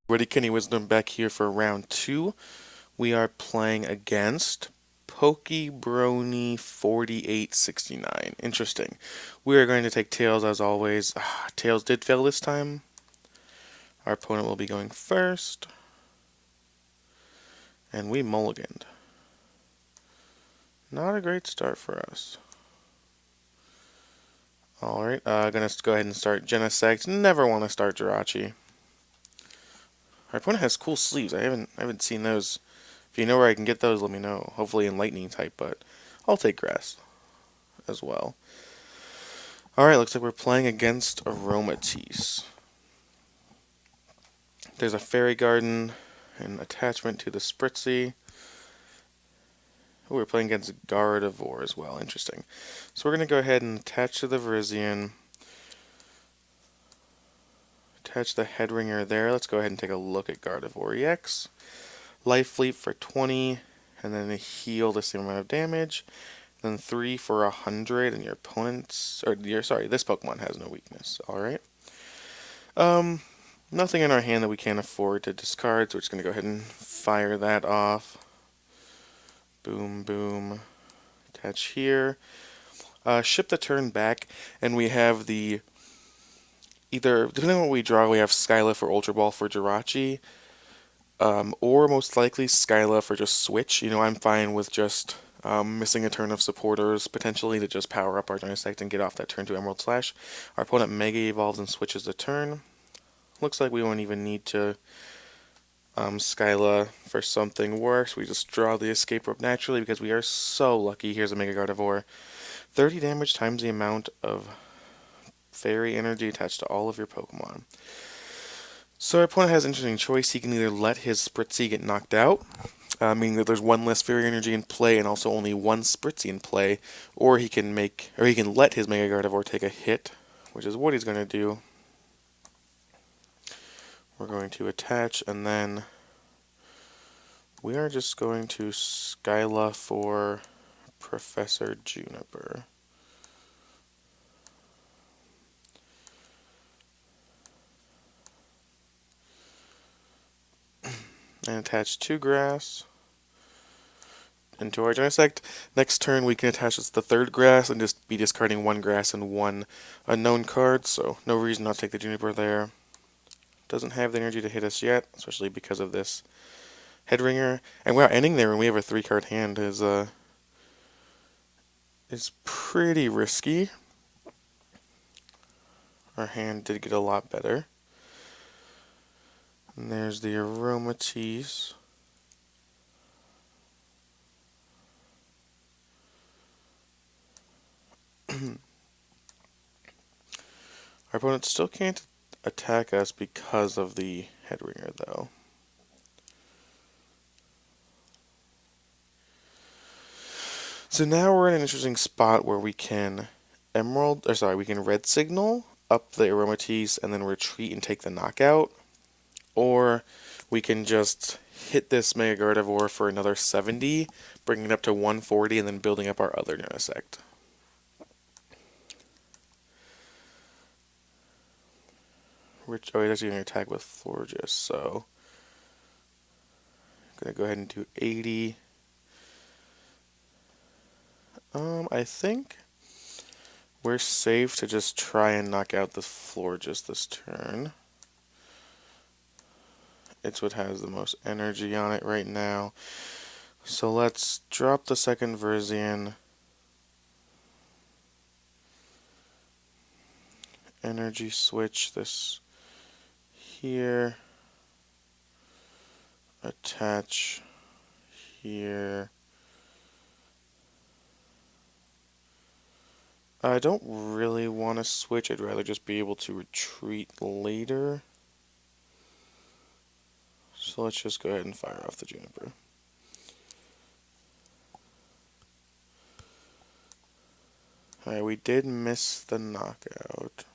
Ready, Kenny Wisdom back here for round two. We are playing against Pokebrony 4869. Interesting. We are going to take Tails as always. Tails did fail this time. Our opponent will be going first. And we mulliganed. Not a great start for us. Alright, gonna go ahead and start Genesect. Never want to start Jirachi. Our opponent has cool sleeves. I haven't seen those. If you know where I can get those, let me know. Hopefully in lightning type, but I'll take grass as well. Alright, looks like we're playing against Aromatisse. There's a fairy garden, an attachment to the Spritzy. Ooh, we're playing against Gardevoir as well. Interesting. So we're going to go ahead and attach to the Virizion. Attach the Headringer there. Let's go ahead and take a look at Gardevoir EX. Life Leap for 20, and then a heal the same amount of damage. Then 3 for 100, and your opponent's, or this Pokemon has no weakness. Alright. Nothing in our hand that we can't afford to discard, so we're just going to go ahead and fire that off. Boom, boom. Attach here. Ship the turn back, and we have the either, depending on what we draw, we have Skyla for Ultra Ball for Jirachi, or most likely Skyla for just Switch. You know, I'm fine with just missing a turn of supporters, potentially to just power up our Genesect and get off that turn to Emerald Slash. Our opponent Mega Evolves and switches the turn. Looks like we won't even need to Skyla for something worse. We just draw the escape rope naturally because we are so lucky. Here's a Mega Gardevoir. 30 damage times the amount of fairy energy attached to all of your Pokemon. So our opponent has an interesting choice. He can either let his Spritzy get knocked out, meaning that there's one less fairy energy in play and also only one Spritzy in play, or he can let his Mega Gardevoir take a hit, which is what he's going to do. We're going to attach, and then we are just going to Skyla for Professor Juniper. And attach 2 grass into our Genesect. Next turn we can attach the 3rd grass and just be discarding 1 grass and 1 unknown card, so no reason not to take the Juniper there. Doesn't have the energy to hit us yet, especially because of this Headringer. And wow, ending there when we have a 3-card hand is pretty risky. Our hand did get a lot better. And there's the Aromatisse. Our opponent still can't attack us because of the Headringer, though. So now we're in an interesting spot where we can we can Red Signal up the Aromatisse and then retreat and take the knockout, or we can just hit this Mega Gardevoir for another 70, bringing it up to 140, and then building up our other Genesect. Which, oh, he's actually going to attack with Florges, so I'm going to go ahead and do 80. I think we're safe to just try and knock out the Florges this turn. It's what has the most energy on it right now. So let's drop the second Virizion. Energy switch this here. Attach here. I don't really want to switch. I'd rather just be able to retreat later. So let's just go ahead and fire off the Juniper. Alright, we did miss the knockout.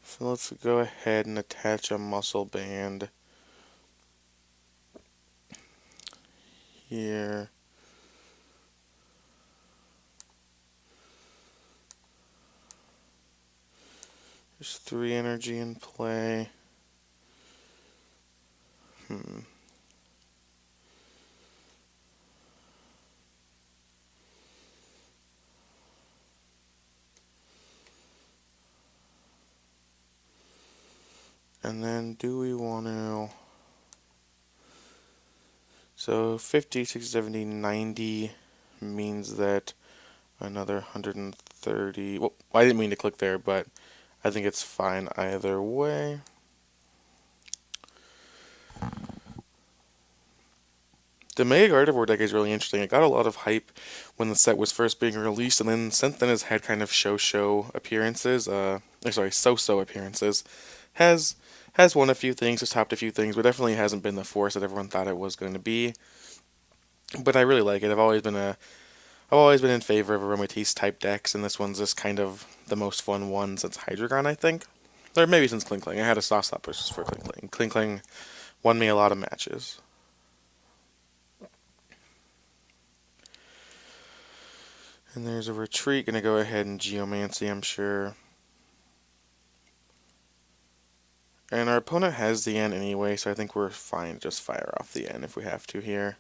So let's go ahead and attach a muscle band here. There's 3 energy in play. And then do we want to... So 50, 60, 70, 90 means that another 130... Well, I didn't mean to click there, but I think it's fine either way. The Mega Gardevoir deck is really interesting. It got a lot of hype when the set was first being released, and then since then has had kind of show appearances. So-so appearances. Has has won a few things, has topped a few things, but definitely hasn't been the force that everyone thought it was going to be. But I really like it. I've always been in favor of Aromatisse type decks, and this one's just kind of the most fun one since Hydreigon, I think. Or maybe since Klinkling. I had a soft spot for Klinkling. Klinkling won me a lot of matches. And there's a retreat. Gonna go ahead and Geomancy, I'm sure. And our opponent has the N anyway, so I think we're fine to just fire off the N if we have to here.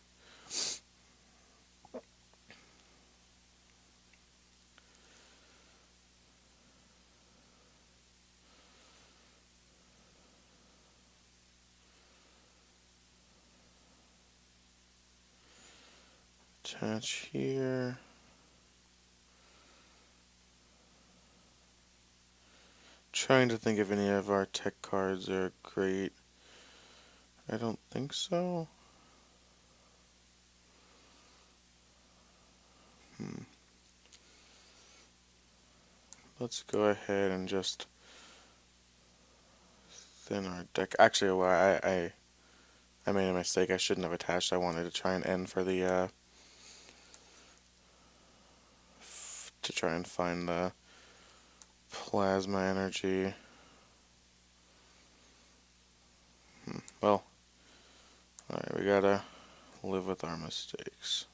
Attach here. Trying to think if any of our tech cards are great. I don't think so. Let's go ahead and just thin our deck. Actually, well, I made a mistake. I shouldn't have attached. I wanted to try and end for the to try and find the plasma energy. Well, alright, we gotta live with our mistakes.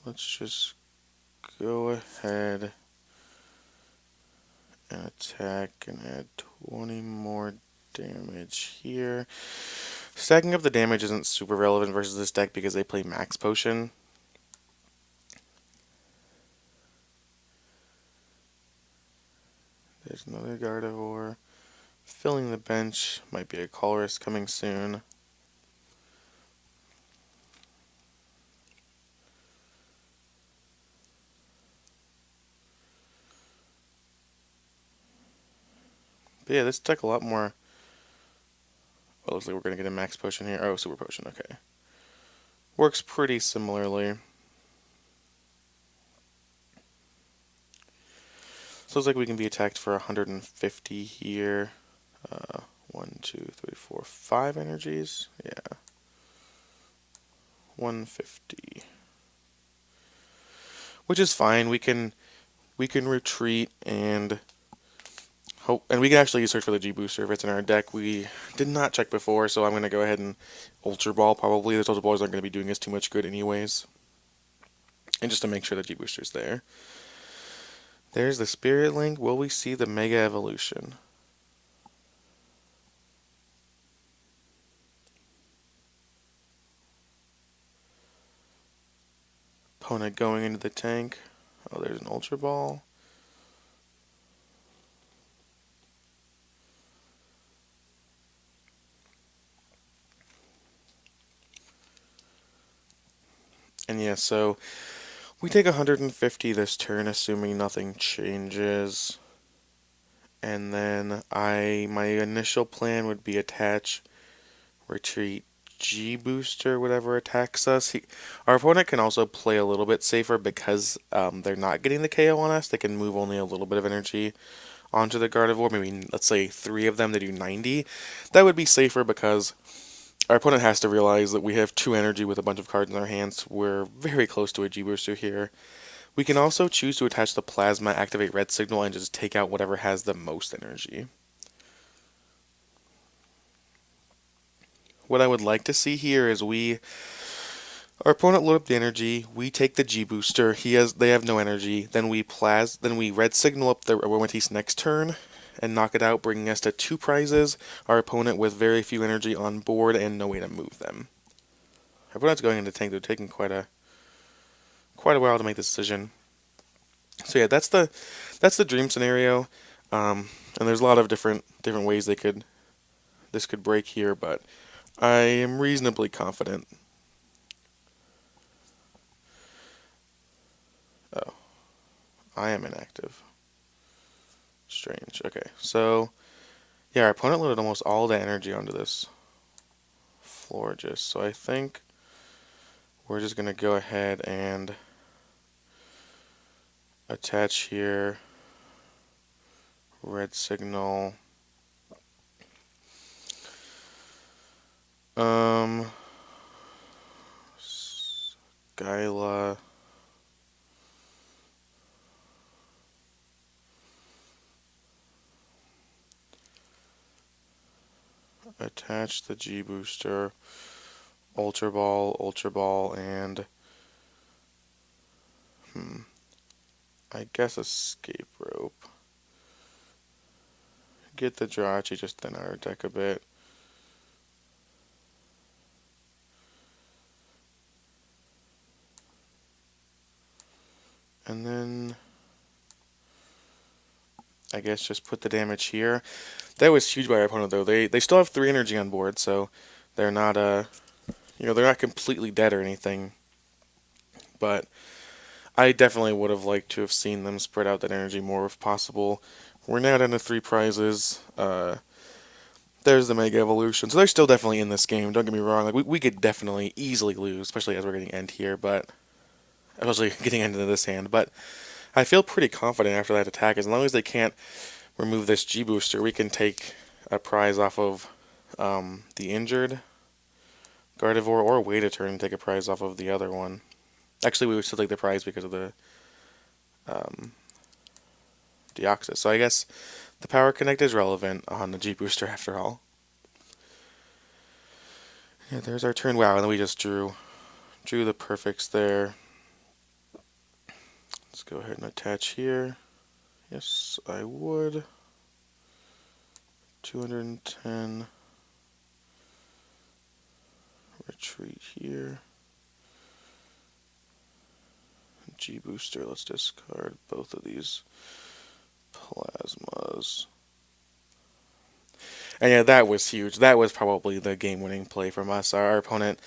Let's just go ahead and attack and add 20 more damage here. Stacking up the damage isn't super relevant versus this deck because they play Max Potion. There's another Gardevoir. Filling the bench. Might be a Colress coming soon. But yeah, this deck a lot more... Well, looks like we're going to get a Max Potion here. Oh, Super Potion, okay. Works pretty similarly. So looks like we can be attacked for 150 here. 1, 2, 3, 4, 5 energies. Yeah. 150. Which is fine. We can retreat and hope, and we can actually search for the G booster if it's in our deck. We did not check before, so I'm gonna go ahead and Ultra Ball probably. Those Ultra Balls aren't gonna be doing us too much good anyways. And just to make sure the G booster's there. There's the Spirit Link. Will we see the Mega Evolution? Opponent going into the tank. Oh, there's an Ultra Ball. And yeah, so we take 150 this turn, assuming nothing changes. And then my initial plan would be attach, retreat, G booster, whatever attacks us. Our opponent can also play a little bit safer because they're not getting the KO on us. They can move only a little bit of energy onto the Gardevoir. Maybe, let's say, 3 of them to do 90. That would be safer because our opponent has to realize that we have 2 energy with a bunch of cards in our hands. We're very close to a G booster here. We can also choose to attach the Plasma, activate Red Signal, and just take out whatever has the most energy. What I would like to see here is we Our opponent load up the energy. We take the G booster. They have no energy. Then we red signal up the Aromatisse next turn and knock it out, bringing us to 2 prizes. Our opponent with very few energy on board and no way to move them. Our opponent's going into tank. They're taking quite a while to make this decision. So yeah, that's the dream scenario. And there's a lot of different ways this could break here, but I am reasonably confident. Oh, I am inactive. Strange. Okay, so yeah, our opponent loaded almost all the energy onto this Florges, so I think we're just gonna go ahead and attach here. Red signal. Skyla. Attach the G booster. Ultra Ball, and I guess escape rope. Get the Jirachi just thin our deck a bit. And then I guess just put the damage here. That was huge by our opponent though. They still have 3 energy on board, so they're not they're not completely dead or anything. But I definitely would have liked to have seen them spread out that energy more if possible. We're now down to 3 prizes. There's the Mega Evolution, so they're still definitely in this game. Don't get me wrong. Like we could definitely easily lose, especially as we're getting end here, but especially getting into this hand. But I feel pretty confident after that attack. As long as they can't remove this G booster, we can take a prize off of the injured Gardevoir, or wait a turn and take a prize off of the other one. Actually, we would still take the prize because of the Deoxys. So I guess the Power Connect is relevant on the G booster after all. Yeah, there's our turn. Wow, and then we just drew the perfects there. Let's go ahead and attach here. Yes, I would. 210. Retreat here. G booster. Let's discard both of these plasmas. And yeah, that was huge. That was probably the game-winning play from us. Our opponent,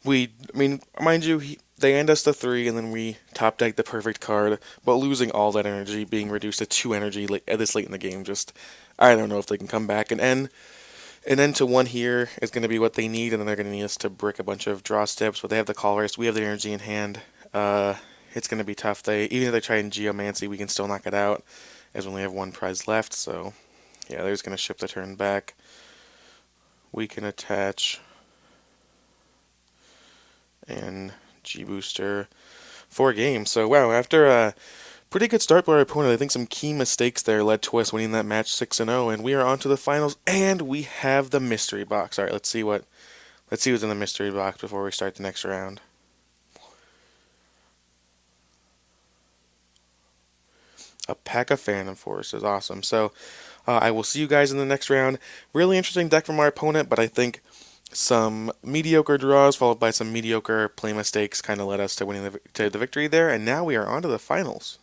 mind you, they end us to 3, and then we top deck the perfect card, but losing all that energy, being reduced to 2 energy this late in the game, just, I don't know if they can come back. And end to 1 here is going to be what they need, and then they're going to need us to brick a bunch of draw steps, but they have the Colorist, we have the energy in hand. It's going to be tough. Even if they try and Geomancy, we can still knock it out, as we only have 1 prize left, so yeah, they're just going to ship the turn back. We can attach and G-Booster for game. So, wow, after a pretty good start by our opponent, I think some key mistakes there led to us winning that match 6-0, and we are on to the finals, and we have the mystery box. All right, let's see what's in the mystery box before we start the next round. A pack of Phantom Forces, awesome. So, I will see you guys in the next round. Really interesting deck from our opponent, but I think some mediocre draws followed by some mediocre play mistakes kind of led us to winning the victory there, and now we are on to the finals.